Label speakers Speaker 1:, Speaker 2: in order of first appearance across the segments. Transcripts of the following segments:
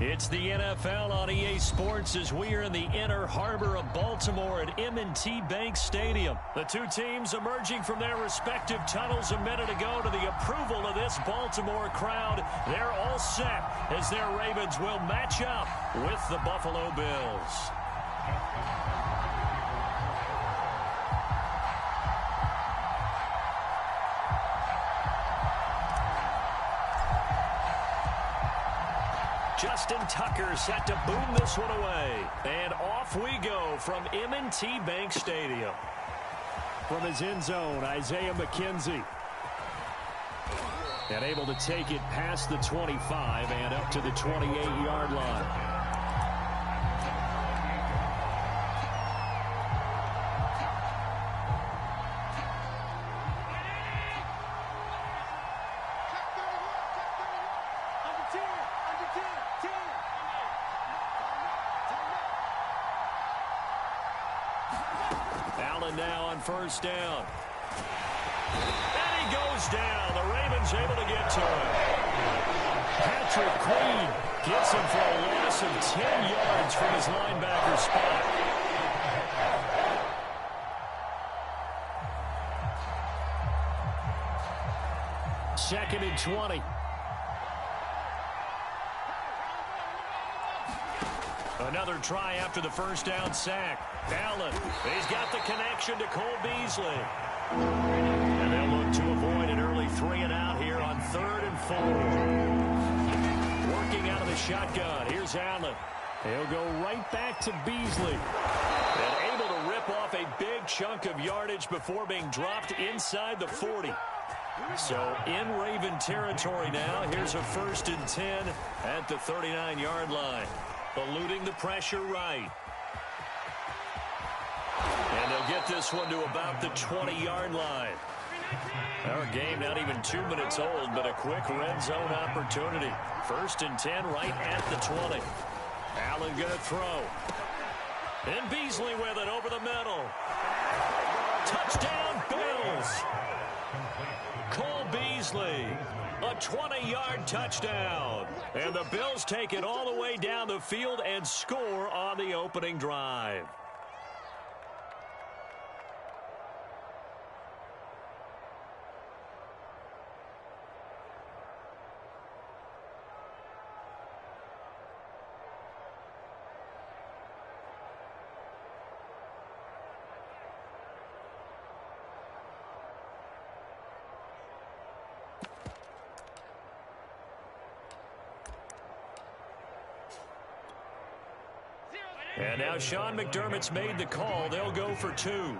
Speaker 1: It's the NFL on EA Sports as we are in the inner harbor of Baltimore at M&T Bank Stadium. The two teams emerging from their respective tunnels a minute ago to the approval of this Baltimore crowd. They're all set as their Ravens will match up with the Buffalo Bills. Justin Tucker set to boom this one away. And off we go from M&T Bank Stadium. From his end zone, Isaiah McKenzie. And able to take it past the 25 and up to the 28-yard line. Now on first down. And he goes down. The Ravens able to get to him. Patrick Queen gets him for a loss of 10 yards from his linebacker spot. Second and 20. Another try after the first down sack. Allen, he's got the connection to Cole Beasley. And they'll look to avoid an early 3-and-out here on 3rd and 4. Working out of the shotgun. Here's Allen. He'll go right back to Beasley. And able to rip off a big chunk of yardage before being dropped inside the 40. So in Raven territory now. Here's a 1st and 10 at the 39-yard line. Eluding the pressure right. And they'll get this one to about the 20-yard line. Our game not even 2 minutes old, but a quick red zone opportunity. 1st and 10 right at the 20. Allen going to throw. And Beasley with it over the middle. Touchdown, Bills. Cole Beasley. A 20-yard touchdown. And the Bills take it all the way down the field and score on the opening drive. And now Sean McDermott's made the call. They'll go for 2.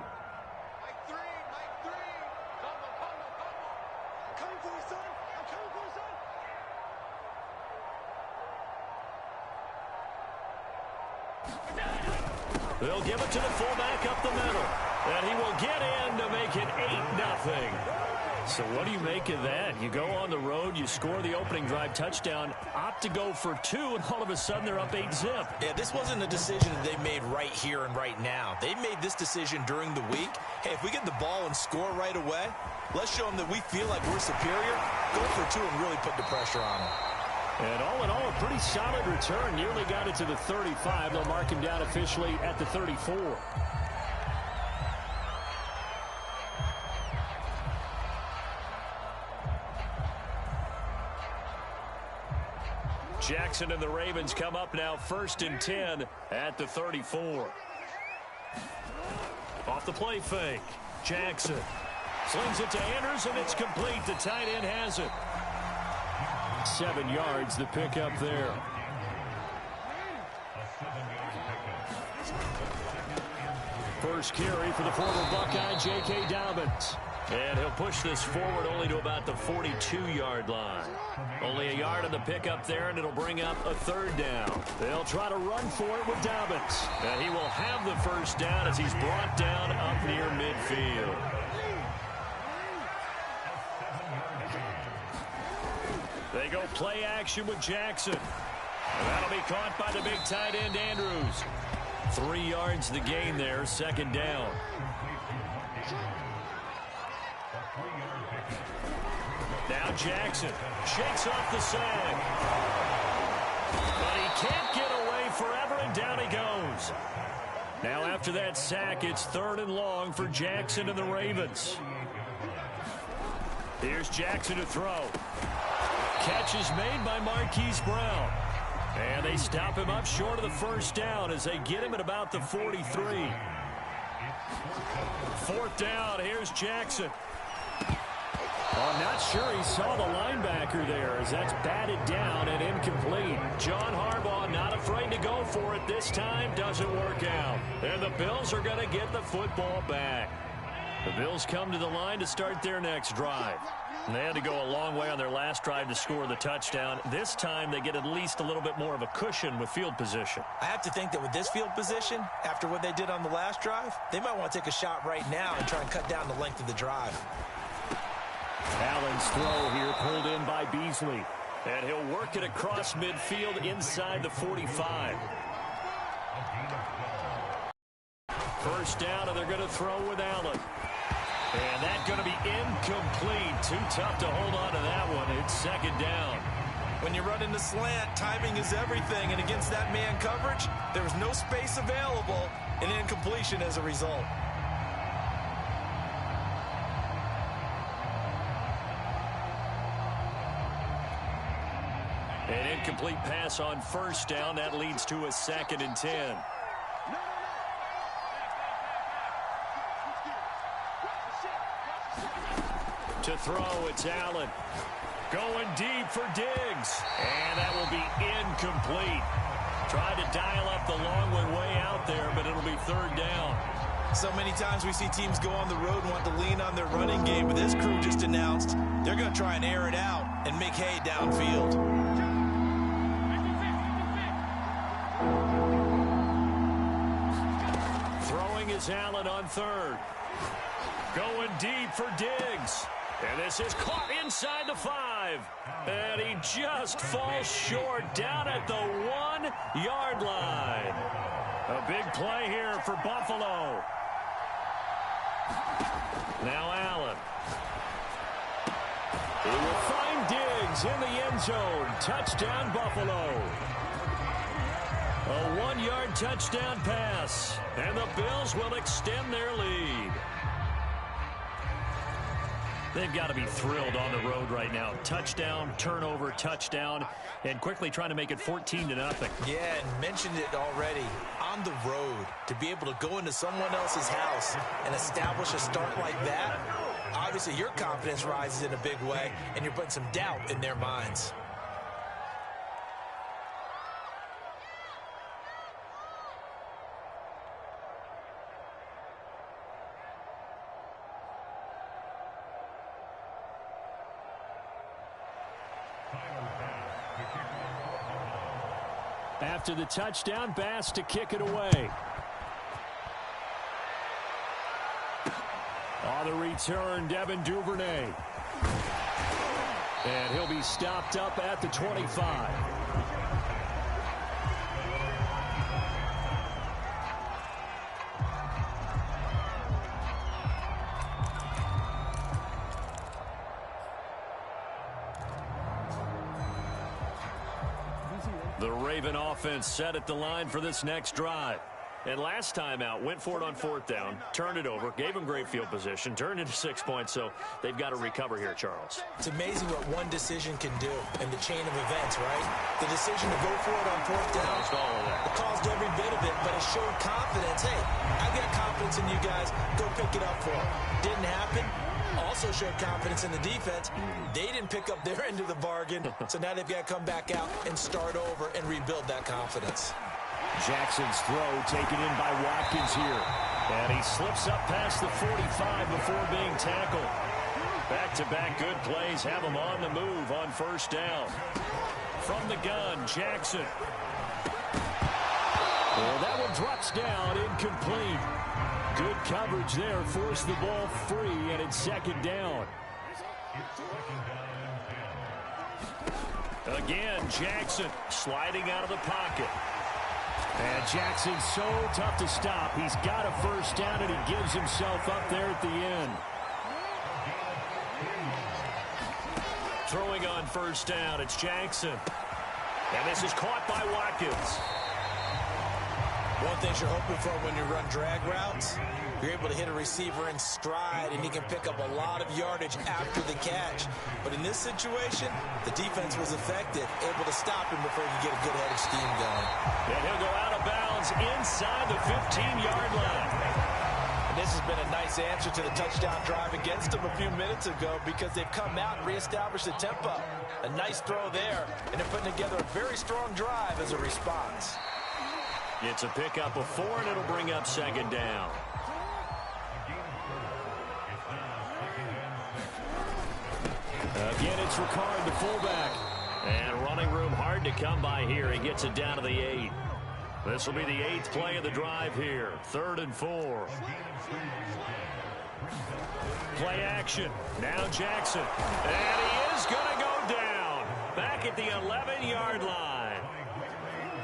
Speaker 1: They'll give it to the fullback up the middle. And he will get in to make it 8-0. So what do you make of that? You go on the road, you score the opening drive touchdown, opt to go for 2, and all of a sudden they're up 8-zip.
Speaker 2: Yeah, this wasn't a decision that they made right here and right now. They made this decision during the week. Hey, if we get the ball and score right away, let's show them that we feel like we're superior. Go for 2 and really put the pressure on them.
Speaker 1: And all in all, a pretty solid return. Nearly got it to the 35. They'll mark him down officially at the 34. Jackson and the Ravens come up now 1st and 10 at the 34. Off the play fake. Jackson slings it to Andrews, and it's complete. The tight end has it. 7 yards, the pickup there. First carry for the former Buckeye, J.K. Dobbins. And he'll push this forward only to about the 42-yard line. Only a yard on the pickup there, and it'll bring up a 3rd down. They'll try to run for it with Dobbins. And he will have the 1st down as he's brought down up near midfield. They go play action with Jackson. And that'll be caught by the big tight end, Andrews. 3 yards the gain there, 2nd down. Now Jackson shakes off the sack. But he can't get away forever, and down he goes. Now after that sack, it's 3rd and long for Jackson and the Ravens. Here's Jackson to throw. Catch is made by Marquise Brown. And they stop him up short of the first down as they get him at about the 43. 4th down, here's Jackson. I'm not sure he saw the linebacker there as that's batted down and incomplete. John Harbaugh not afraid to go for it this time. Doesn't work out. And the Bills are going to get the football back. The Bills come to the line to start their next drive. And they had to go a long way on their last drive to score the touchdown. This time they get at least a little bit more of a cushion with field position.
Speaker 2: I have to think that with this field position, after what they did on the last drive, they might want to take a shot right now and try and cut down the length of the drive.
Speaker 1: Allen's throw here pulled in by Beasley. And he'll work it across midfield inside the 45. First down, and they're going to throw with Allen. And that's going to be incomplete. Too tough to hold on to that one. It's 2nd down.
Speaker 2: When you run in the slant, timing is everything. And against that man coverage, there was no space available, and incompletion as a result.
Speaker 1: An incomplete pass on first down. That leads to a 2nd and 10. To throw, it's Allen. Going deep for Diggs. And that will be incomplete. Tried to dial up the long one way out there, but it'll be 3rd down.
Speaker 2: So many times we see teams go on the road and want to lean on their running game, but this crew just announced they're going to try and air it out and make hay downfield.
Speaker 1: Throwing is Allen on 3rd. Going deep for Diggs. And this is caught inside the 5. And he just falls short down at the 1-yard line. A big play here for Buffalo. Now Allen. He will find Diggs in the end zone. Touchdown, Buffalo. A 1-yard touchdown pass. And the Bills will extend their lead. They've got to be thrilled on the road right now. Touchdown, turnover, touchdown, and quickly trying to make it 14-0.
Speaker 2: Yeah, and mentioned it already. On the road, to be able to go into someone else's house and establish a start like that, obviously your confidence rises in a big way, and you're putting some doubt in their minds.
Speaker 1: After the touchdown, Bass to kick it away. On the return, Devin Duvernay. And he'll be stopped up at the 25. The Raven offense set at the line for this next drive. And last time out, went for it on 4th down, turned it over, gave them great field position, turned into 6 points, so they've got to recover here, Charles.
Speaker 2: It's amazing what one decision can do in the chain of events, right? The decision to go for it on 4th down, it caused every bit of it, but it showed confidence. Hey, I've got confidence in you guys. Go pick it up for them. Didn't happen. Also showed confidence in the defense. They didn't pick up their end of the bargain, so now they've got to come back out and start over and rebuild that confidence.
Speaker 1: Jackson's throw taken in by Watkins here. And he slips up past the 45 before being tackled. Back-to-back good plays have him on the move on 1st down. From the gun, Jackson. Well, that one drops down, incomplete. Good coverage there, forced the ball free, and it's 2nd down. Again, Jackson sliding out of the pocket. And Jackson's so tough to stop. He's got a 1st down, and he gives himself up there at the end. Throwing on 1st down, it's Jackson. And this is caught by Watkins.
Speaker 2: One thing you're hoping for when you run drag routes, you're able to hit a receiver in stride, and he can pick up a lot of yardage after the catch. But in this situation, the defense was effective, able to stop him before he could get a good head of steam going.
Speaker 1: And he'll go out of bounds inside the 15-yard line.
Speaker 2: And this has been a nice answer to the touchdown drive against them a few minutes ago, because they've come out and reestablished the tempo. A nice throw there, and they're putting together a very strong drive as a response.
Speaker 1: It's a pickup of 4, and it'll bring up second down. Again, it's Ricard, the fullback. And running room hard to come by here. He gets it down to the 8. This will be the 8th play of the drive here. 3rd and 4. Play action. Now Jackson. And he is going to go down. Back at the 11-yard line.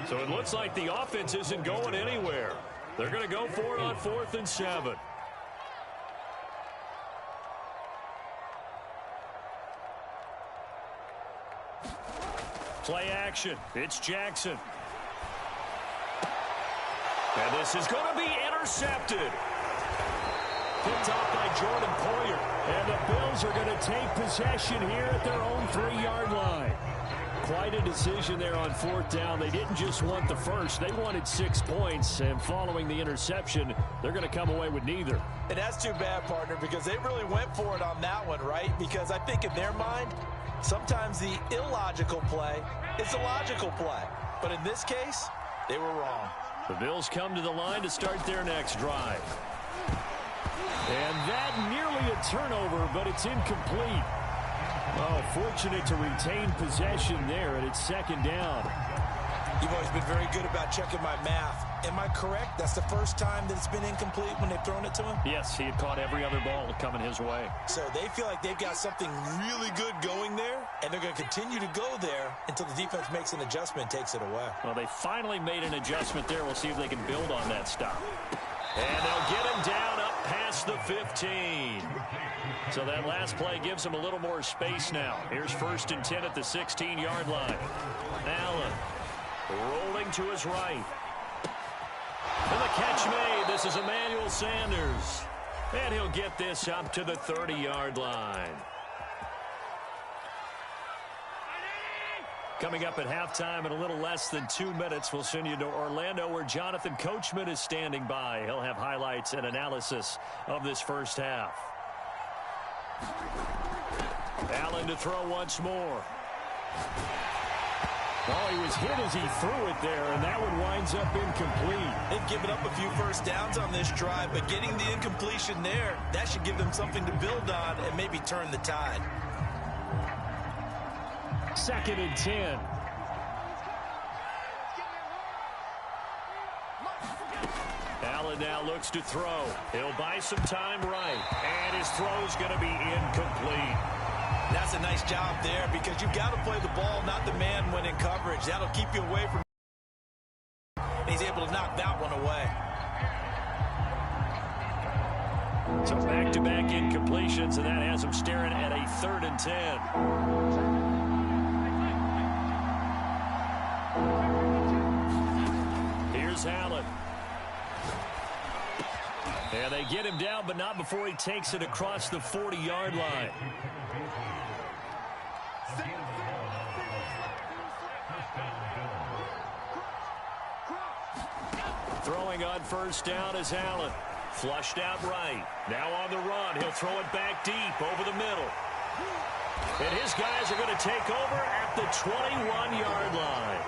Speaker 1: So it looks like the offense isn't going anywhere. They're going to go for it on 4th and 7. Play action. It's Jackson. And this is going to be intercepted. Picked off by Jordan Poyer. And the Bills are going to take possession here at their own 3-yard line. Quite a decision there on 4th down. They didn't just want the first. They wanted 6 points. And following the interception, they're going to come away with neither.
Speaker 2: And that's too bad, partner, because they really went for it on that one, right? Because I think in their mind, sometimes the illogical play is a logical play. But in this case, they were wrong.
Speaker 1: The Bills come to the line to start their next drive. And that nearly a turnover, but it's incomplete. Oh, fortunate to retain possession there, and it's second down.
Speaker 2: You've always been very good about checking my math. Am I correct? That's the first time that it's been incomplete when they've thrown it to him?
Speaker 1: Yes, he had caught every other ball coming his way.
Speaker 2: So they feel like they've got something really good going there, and they're going to continue to go there until the defense makes an adjustment and takes it away.
Speaker 1: Well, they finally made an adjustment there. We'll see if they can build on that stop. And they'll get him down up past the 15. So that last play gives him a little more space now. Here's 1st and 10 at the 16-yard line. Allen rolling to his right. And the catch made. This is Emmanuel Sanders. And he'll get this up to the 30-yard line. Coming up at halftime in a little less than 2 minutes, we'll send you to Orlando, where Jonathan Coachman is standing by. He'll have highlights and analysis of this first half. Allen to throw once more. Oh, he was hit as he threw it there, and that one winds up incomplete.
Speaker 2: They've given up a few first downs on this drive, but getting the incompletion there, that should give them something to build on and maybe turn the tide.
Speaker 1: 2nd and 10. Allen now looks to throw. He'll buy some time right. And his throw's going to be incomplete.
Speaker 2: That's a nice job there, because you've got to play the ball, not the man when in coverage. That'll keep you away from... And he's able to knock that one away.
Speaker 1: So back-to-back incompletions, and that has him staring at a 3rd and 10. Here's Allen. And they get him down, but not before he takes it across the 40-yard line. Throwing on 1st down is Allen. Flushed out right. Now on the run. He'll throw it back deep over the middle. And his guys are going to take over at the 21-yard line.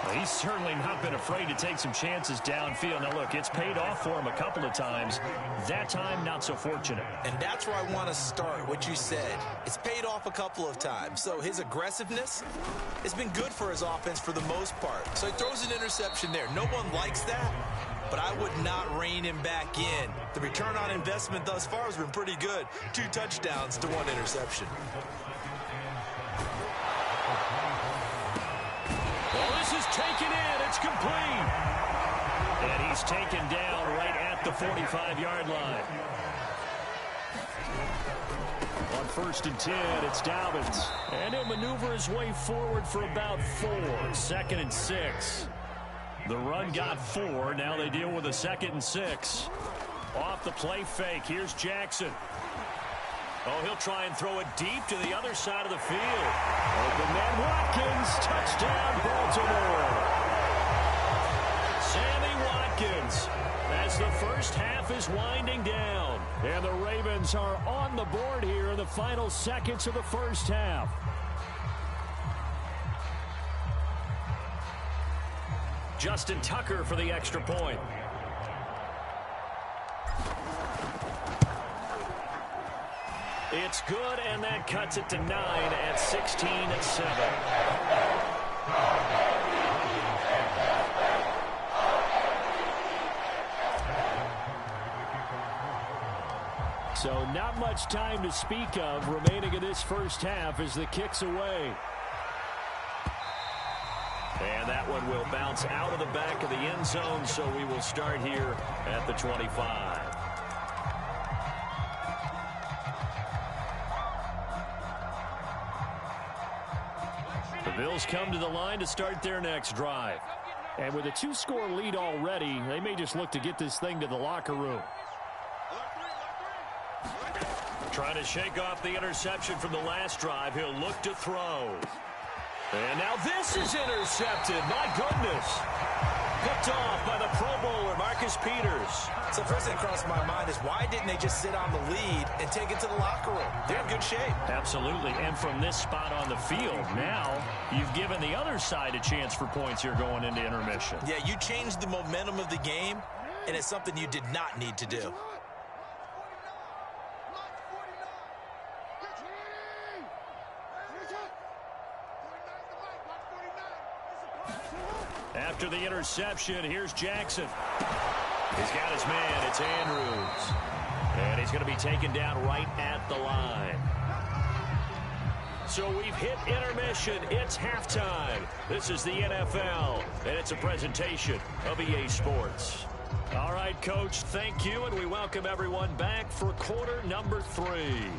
Speaker 1: Well, he's certainly not been afraid to take some chances downfield. Now, look, it's paid off for him a couple of times. That time, not so fortunate.
Speaker 2: And that's where I want to start, what you said. It's paid off a couple of times. So his aggressiveness has been good for his offense for the most part. So he throws an interception there. No one likes that, but I would not rein him back in. The return on investment thus far has been pretty good. 2 touchdowns to 1 interception.
Speaker 1: This is taken in. It's complete. And he's taken down right at the 45-yard line. On on 1st and 10. It's Dobbins. And he'll maneuver his way forward for about 4. 2nd and 6. The run got 4. Now they deal with a 2nd and 6. Off the play fake. Here's Jackson. Oh, he'll try and throw it deep to the other side of the field. Open man Watkins. Touchdown, Baltimore. Sammy Watkins, as the first half is winding down. And the Ravens are on the board here in the final seconds of the first half. Justin Tucker for the extra point. It's good, and that cuts it to 9 at 16-7. So not much time to speak of remaining in this first half as the kick's away. And that one will bounce out of the back of the end zone, so we will start here at the 25. The Bills come to the line to start their next drive. And with a 2-score lead already, they may just look to get this thing to the locker room. Trying to shake off the interception from the last drive. He'll look to throw. And now this is intercepted. My goodness. Picked off by the Pro Bowler, Marcus Peters.
Speaker 2: So first thing crossed my mind is why didn't they just sit on the lead and take it to the locker room? They're in good shape.
Speaker 1: Absolutely. And from this spot on the field, now you've given the other side a chance for points here going into intermission.
Speaker 2: Yeah, you changed the momentum of the game, and it's something you did not need to do.
Speaker 1: After the interception, here's Jackson. He's got his man. It's Andrews. And he's going to be taken down right at the line. So we've hit intermission. It's halftime. This is the NFL, and it's a presentation of EA Sports. All right, Coach, thank you, and we welcome everyone back for quarter number 3.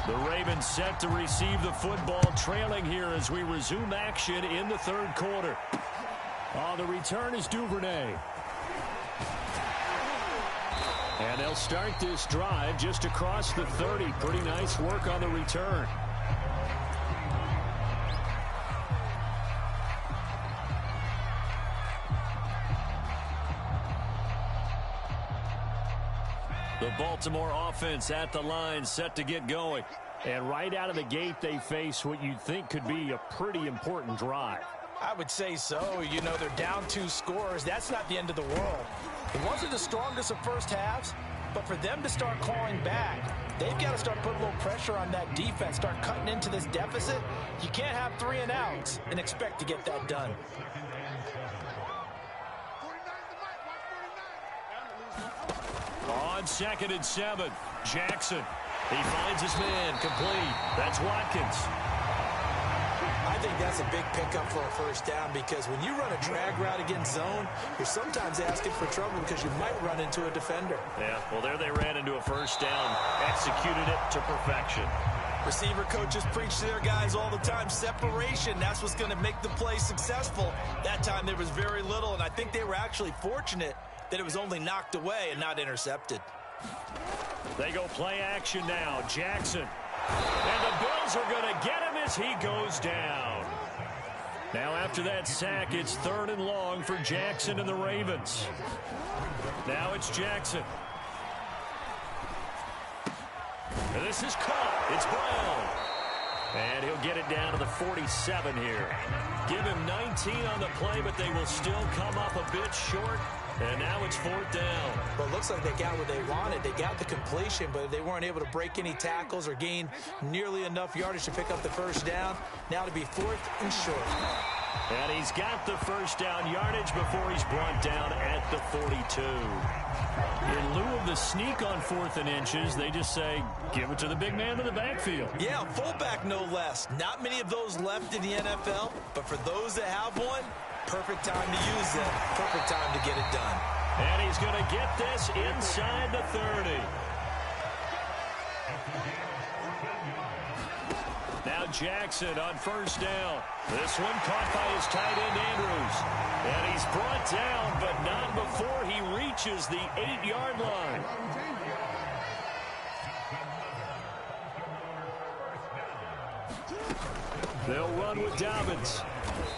Speaker 1: The Ravens set to receive the football, trailing here as we resume action in the 3rd quarter. On the return is Duvernay. And they'll start this drive just across the 30. Pretty nice work on the return. The Baltimore offense at the line, set to get going. And right out of the gate, they face what you'd think could be a pretty important drive.
Speaker 3: I would say so. You know, they're down 2 scores. That's not the end of the world. It wasn't the strongest of first halves, but for them to start clawing back, they've got to start putting a little pressure on that defense, start cutting into this deficit. You can't have 3 and outs and expect to get that done.
Speaker 1: On 2nd and 7, Jackson. He finds his man, complete. That's Watkins.
Speaker 2: I think that's a big pickup for a first down because when you run a drag route against zone, you're sometimes asking for trouble because you might run into a defender.
Speaker 1: Yeah, well, there they ran into a first down, executed it to perfection.
Speaker 2: Receiver coaches preach to their guys all the time. Separation, that's what's going to make the play successful. That time there was very little, and I think they were actually fortunate that it was only knocked away and not intercepted.
Speaker 1: They go play action now. Jackson. And the Bills are going to get him as he goes down. Now after that sack, it's 3rd and long for Jackson and the Ravens. Now it's Jackson. And this is caught. It's Brown. And he'll get it down to the 47 here. Give him 19 on the play, but they will still come up a bit short. And now it's 4th down.
Speaker 2: Well, it looks like they got what they wanted. They got the completion, but they weren't able to break any tackles or gain nearly enough yardage to pick up the first down. Now to be 4th and short.
Speaker 1: And he's got the first down yardage before he's brought down at the 42. In lieu of the sneak on 4th and inches, they just say, give it to the big man in the backfield.
Speaker 2: Yeah, fullback no less. Not many of those left in the NFL, but for those that have one, perfect time to use them. Perfect time to get it done.
Speaker 1: And he's going to get this inside the 30. Now Jackson on first down. This one caught by his tight end Andrews. And he's brought down, but not before he reaches the 8-yard line. They'll run with Dobbins.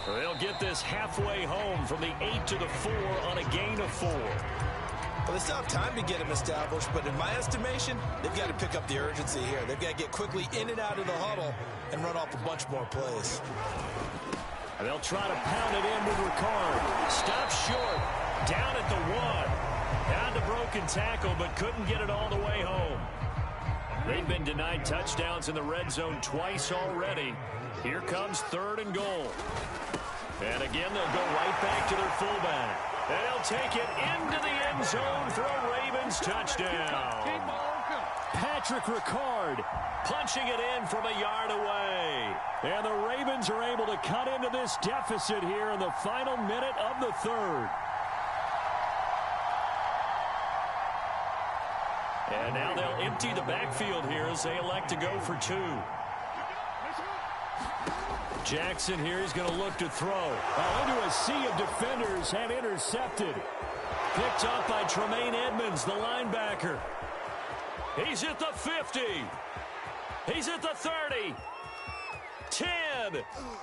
Speaker 1: They'll get this halfway home from the 8 to the 4 on a gain of 4.
Speaker 2: Well, they still have time to get him established, but in my estimation, they've got to pick up the urgency here. They've got to get quickly in and out of the huddle and run off a bunch more plays.
Speaker 1: And they'll try to pound it in with Ricard. Stops short. Down at the 1. Down to broken tackle, but couldn't get it all the way home. They've been denied touchdowns in the red zone twice already. Here comes 3rd and goal. And again, they'll go right back to their fullback. And they'll take it into the end zone for a Ravens touchdown. Patrick Ricard punching it in from a yard away. And the Ravens are able to cut into this deficit here in the final minute of the 3rd. And now they'll empty the backfield here as they elect to go for 2. Jackson here is going to look to throw. Into a sea of defenders and intercepted. Picked up by Tremaine Edmonds, the linebacker. He's at the 50. He's at the 30. 10.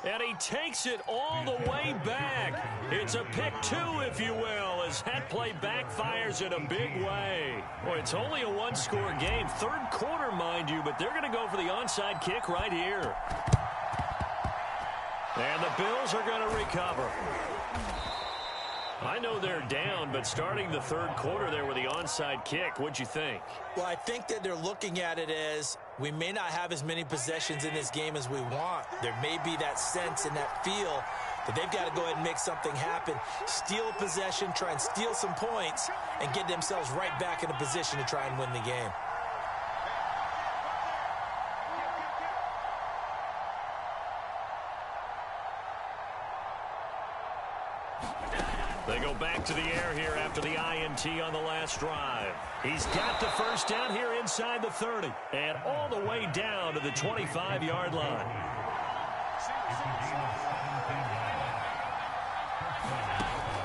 Speaker 1: And he takes it all the way back. It's a pick 2, if you will, as that play backfires in a big way. Boy, it's only a 1-score game. 3rd quarter, mind you, but they're going to go for the onside kick right here. And the Bills are going to recover. I know they're down, but starting the 3rd quarter there with the onside kick, what'd you think?
Speaker 2: Well, I think that they're looking at it as we may not have as many possessions in this game as we want. There may be that sense and that feel that they've got to go ahead and make something happen, steal a possession, try and steal some points, and get themselves right back in a position to try and win the game.
Speaker 1: They go back to the air here after the INT on the last drive. He's got the first down here inside the 30 and all the way down to the 25-yard line.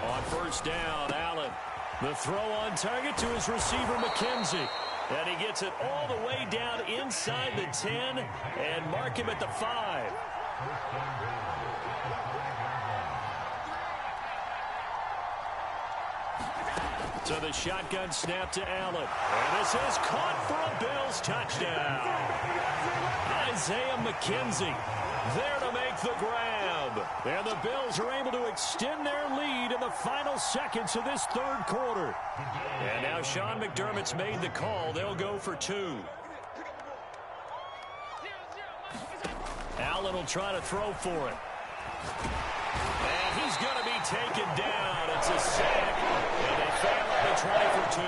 Speaker 1: On first down, Allen. The throw on target to his receiver, McKenzie. And he gets it all the way down inside the 10 and mark him at the 5. So the shotgun snap to Allen. And this is caught for a Bills touchdown. Isaiah McKenzie there to make the grab. And the Bills are able to extend their lead in the final seconds of this 3rd quarter. And now Sean McDermott's made the call. They'll go for 2. Allen will try to throw for it. And he's going to be taken down. It's a sack. And they fail on the try for 2.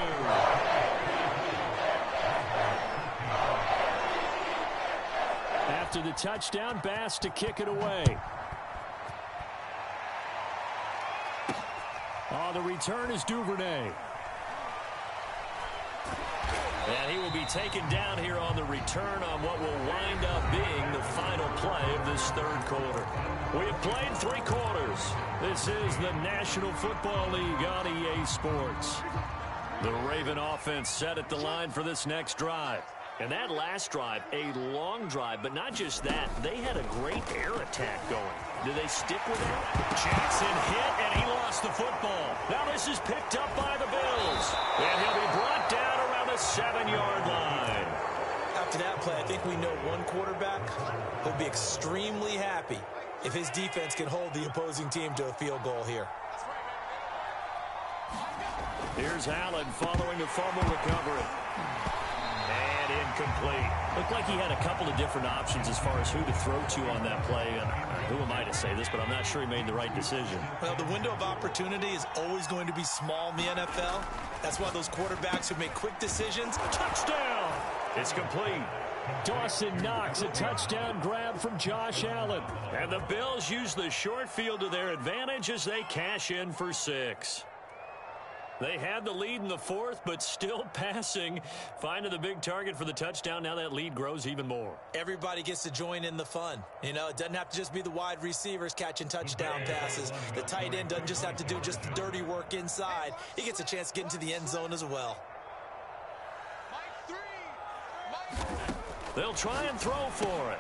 Speaker 1: After the touchdown, Bass to kick it away. On the return is Duvernay. And he will be taken down here on the return on what will wind up being the final play of this 3rd quarter. We have played 3 quarters. This is the National Football League on EA Sports. The Raven offense set at the line for this next drive. And that last drive, a long drive, but not just that. They had a great air attack going. Do they stick with it? Jackson hit, and he lost the football. Now this is picked up by the Bills. And he'll be brought down around the 7-yard line.
Speaker 2: After that play, I think we know one quarterback will be extremely happy if his defense can hold the opposing team to a field goal here.
Speaker 1: Here's Allen following the fumble recovery. And incomplete. Looked like he had a couple of different options as far as who to throw to on that play. And who am I to say this, but I'm not sure he made the right decision.
Speaker 2: Well, the window of opportunity is always going to be small in the NFL. That's why those quarterbacks who make quick decisions.
Speaker 1: Touchdown! It's complete. Dawson Knox, a touchdown grab from Josh Allen. And the Bills use the short field to their advantage as they cash in for 6. They had the lead in the fourth, but still passing. Finding the big target for the touchdown. Now that lead grows even more.
Speaker 2: Everybody gets to join in the fun. You know, it doesn't have to just be the wide receivers catching touchdown passes. The tight end doesn't just have to do just the dirty work inside. He gets a chance to get into the end zone as well.
Speaker 1: They'll try and throw for it.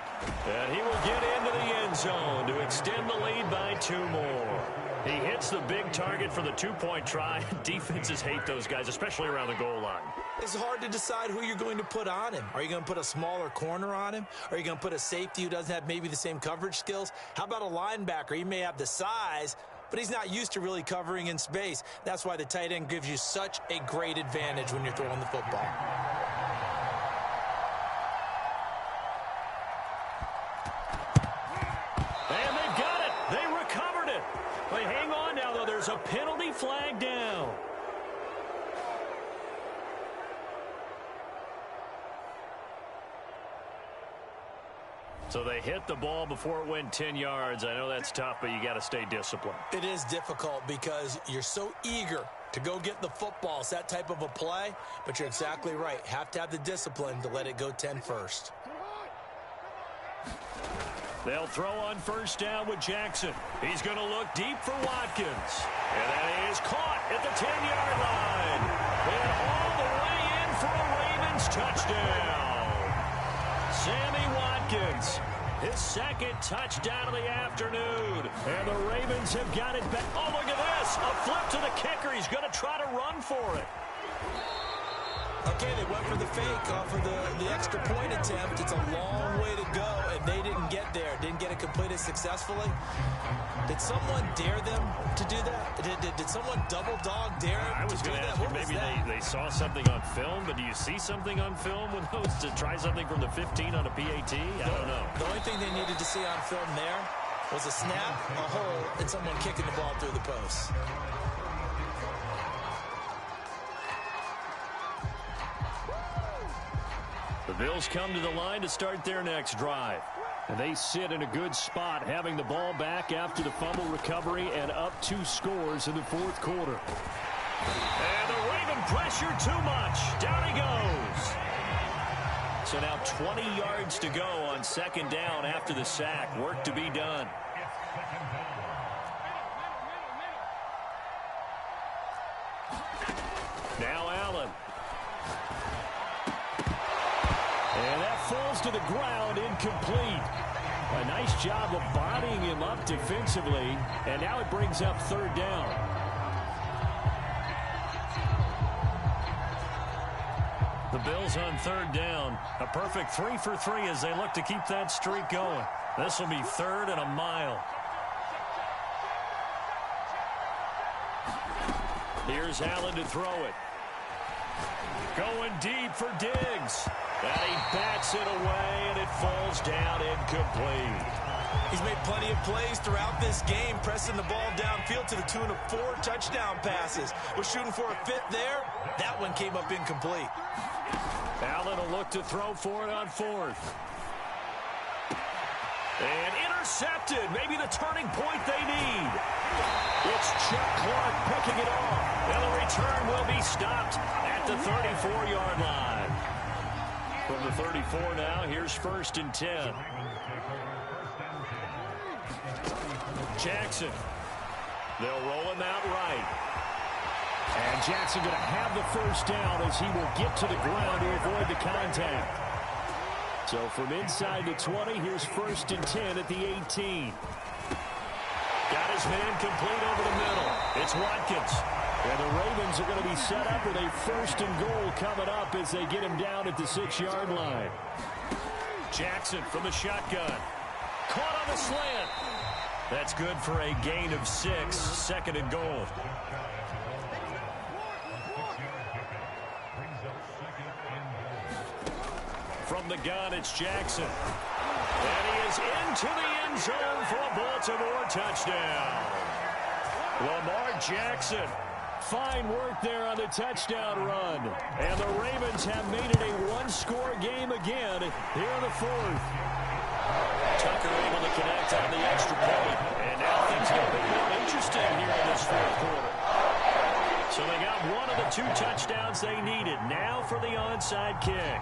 Speaker 1: And he will get into the end zone to extend the lead by 2 more. He hits the big target for the 2-point try. Defenses hate those guys, especially around the goal line.
Speaker 2: It's hard to decide who you're going to put on him. Are you going to put a smaller corner on him? Are you going to put a safety who doesn't have maybe the same coverage skills? How about a linebacker? He may have the size, but he's not used to really covering in space. That's why the tight end gives you such a great advantage when you're throwing the football.
Speaker 1: And they've got it. They recovered it. They hang on now, though. There's a penalty flag down. So they hit the ball before it went 10 yards. I know that's tough, but you got to stay disciplined.
Speaker 2: It is difficult because you're so eager to go get the football. It's that type of a play, but you're exactly right. Have to have the discipline to let it go 10 first.
Speaker 1: They'll throw on first down with Jackson. He's going to look deep for Watkins. And that is caught at the 10-yard line. And all the way in for a Ravens touchdown. Sammy Watkins, his second touchdown of the afternoon. And the Ravens have got it back. Oh, look at this. A flip to the kicker. He's going to try to run for it.
Speaker 2: Okay, they went for the fake off of the extra point attempt. It's a long way to go, and they didn't get there. Didn't get it completed successfully. Did someone dare them to do that? Did someone double dog dare them
Speaker 1: I was going to ask you, maybe they saw something on film, but do you see something on film with those to try something from the 15 on a PAT? I don't know.
Speaker 2: The only thing they needed to see on film there was a snap, a hole, and someone kicking the ball through the post.
Speaker 1: The Bills come to the line to start their next drive. And they sit in a good spot, having the ball back after the fumble recovery and up 2 scores in the fourth quarter. And the Raven pressure too much. Down he goes. So now 20 yards to go on second down after the sack. Work to be done. Now Allen. And that falls to the ground, incomplete. A nice job of bodying him up defensively, and now it brings up third down. The Bills on third down. A perfect 3 for 3 as they look to keep that streak going. This will be 3rd and a mile. Here's Allen to throw it. Going deep for Diggs. And he bats it away, and it falls down incomplete.
Speaker 2: He's made plenty of plays throughout this game, pressing the ball downfield to the tune of 4 touchdown passes. Was shooting for a 5th there. That one came up incomplete.
Speaker 1: Allen will look to throw for it on 4th. And intercepted. Maybe the turning point they need. It's Chuck Clark picking it off. And the return will be stopped at the 34-yard line. From the 34 now, here's 1st and 10. Jackson. They'll roll him out right. And Jackson going to have the first down as he will get to the ground to avoid the contact. So from inside the 20, here's 1st and 10 at the 18. Got his man complete over the middle. It's Watkins. And the Ravens are going to be set up with a 1st and goal coming up as they get him down at the 6-yard line. Jackson from the shotgun. Caught on the slant. That's good for a gain of 6. 2nd and goal. From the gun, it's Jackson. And he is into the end zone for a Baltimore touchdown. Lamar Jackson. Fine work there on the touchdown run. And the Ravens have made it a 1-score game again here in the 4th. Tucker able to connect on the extra point. And now things get a bit more interesting here in this 4th quarter. So they got got one of the 2 touchdowns they needed. Now for the onside kick.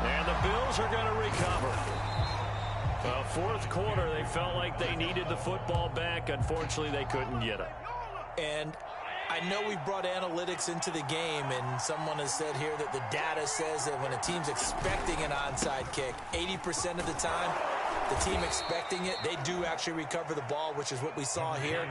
Speaker 1: And the Bills are going to recover. Well, fourth quarter, they felt like they needed the football back. Unfortunately, they couldn't get it.
Speaker 3: And I know we've brought analytics into the game, and someone has said here that the data says that when a team's expecting an onside kick, 80% of the time, the team expecting it, they do actually recover the ball, which is what we saw here.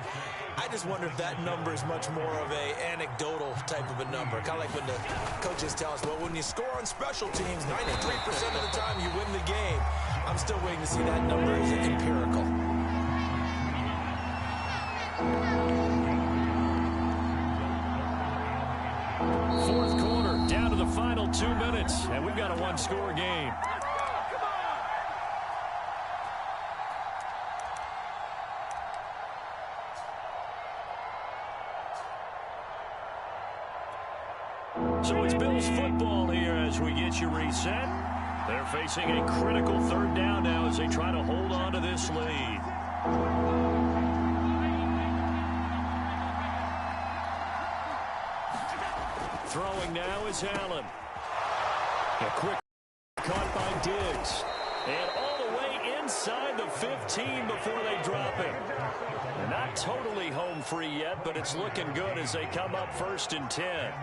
Speaker 3: I just wonder if that number is much more of a anecdotal type of a number. Kind of like when the coaches tell us, well, when you score on special teams, 93% of the time you win the game. I'm still waiting to see that number as empirical.
Speaker 1: Fourth quarter, down to the final 2 minutes, and we've got a one-score game. So it's Bills football here as we get you reset. They're facing a critical third down now as they try to hold on to this lead. Throwing now is Allen. A quick caught by Diggs. And all the way inside the 15 before they drop him. They're not totally home free yet, but it's looking good as they come up 1st and 10.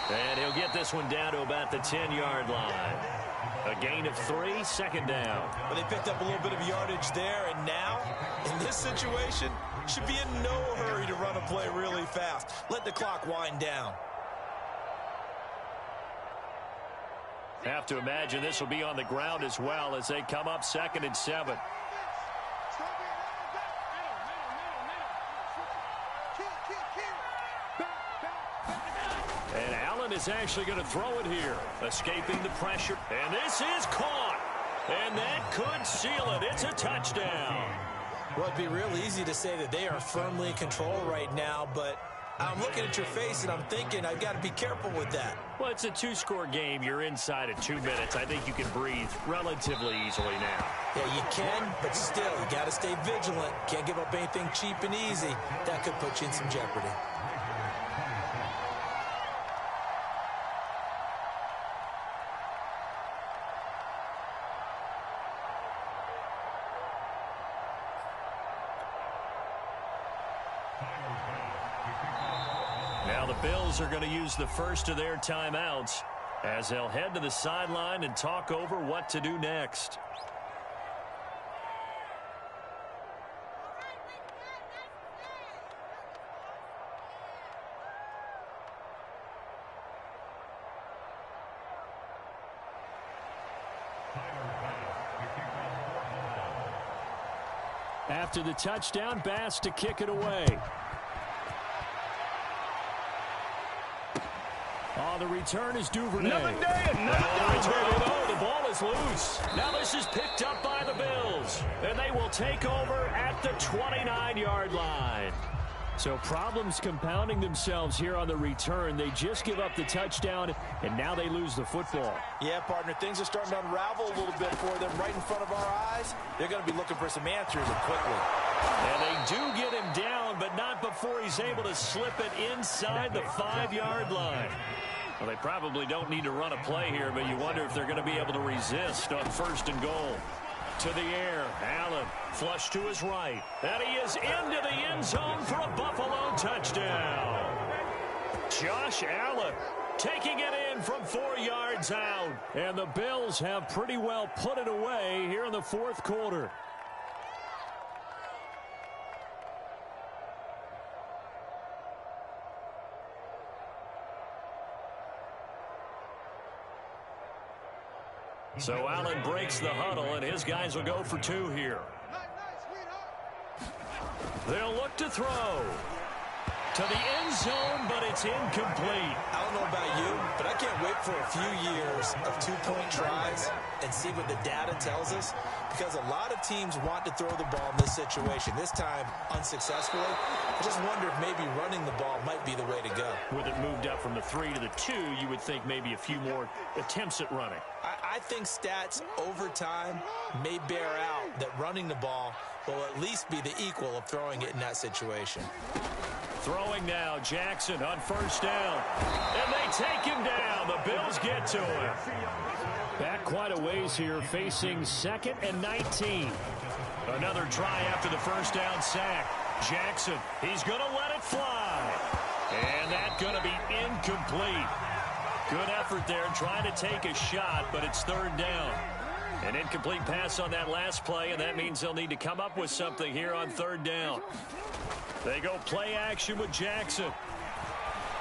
Speaker 1: And he'll get this one down to about the 10-yard line. A gain of 3, 2nd down.
Speaker 2: But they picked up a little bit of yardage there, and now, in this situation, should be in no hurry to run a play really fast. Let the clock wind down.
Speaker 1: Have to imagine this will be on the ground as well as they come up 2nd and 7. And Allen is actually going to throw it here, escaping the pressure. And this is caught. And that could seal it. It's a touchdown.
Speaker 3: Well, it'd be real easy to say that they are firmly in control right now, but I'm looking at your face and I'm thinking I've got to be careful with that.
Speaker 1: Well, it's a 2-score game. You're inside of 2 minutes. I think you can breathe relatively easily now.
Speaker 3: Yeah, you can, but still, you got to stay vigilant. Can't give up anything cheap and easy. That could put you in some jeopardy.
Speaker 1: Now the Bills are going to use the first of their timeouts as they'll head to the sideline and talk over what to do next. After the touchdown, Bass to kick it away. Oh, the return is Duvernay.
Speaker 4: Another day,
Speaker 1: The ball is loose. Now this is picked up by the Bills. And they will take over at the 29-yard line. So problems compounding themselves here on the return. They just give up the touchdown, and now they lose the football.
Speaker 3: Yeah, partner, things are starting to unravel a little bit for them right in front of our eyes. They're going to be looking for some answers quickly.
Speaker 1: And they do get him down, but not before he's able to slip it inside the 5-yard line. Well, they probably don't need to run a play here, but you wonder if they're going to be able to resist on 1st and goal. To the air, Allen, flush to his right. And he is into the end zone for a Buffalo touchdown. Josh Allen taking it in from 4 yards out. And the Bills have pretty well put it away here in the 4th quarter. So Allen breaks the huddle, and his guys will go for 2 here. They'll look to throw. To the end zone, but it's incomplete.
Speaker 2: I don't know about you, but I can't wait for a few years of two-point tries and see what the data tells us, because a lot of teams want to throw the ball in this situation. This time, unsuccessfully. I just wonder if maybe running the ball might be the way to go.
Speaker 1: With it moved up from the 3 to the 2, you would think maybe a few more attempts at running.
Speaker 2: I think stats over time may bear out that running the ball will at least be the equal of throwing it in that situation.
Speaker 1: Throwing now, Jackson on first down. And they take him down. The Bills get to him. Back quite a ways here, facing 2nd and 19. Another try after the first down sack. Jackson, he's going to let it fly. And that's going to be incomplete. Good effort there, trying to take a shot, but it's 3rd down. An incomplete pass on that last play, and that means they'll need to come up with something here on 3rd down. They go play action with Jackson.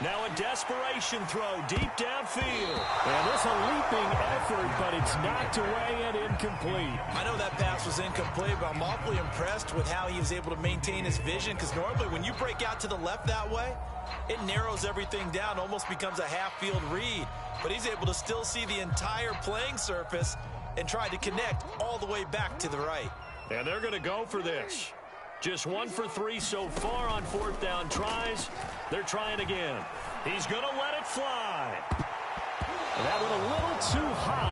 Speaker 1: Now a desperation throw deep downfield. And this a leaping effort, but it's knocked away and incomplete.
Speaker 2: I know that pass was incomplete, but I'm awfully impressed with how he was able to maintain his vision, because normally when you break out to the left that way, it narrows everything down, almost becomes a half-field read. But he's able to still see the entire playing surface and try to connect all the way back to the right.
Speaker 1: And they're going to go for this. Just 1 for 3 so far on 4th down tries. They're trying again. He's going to let it fly. That went a little too high.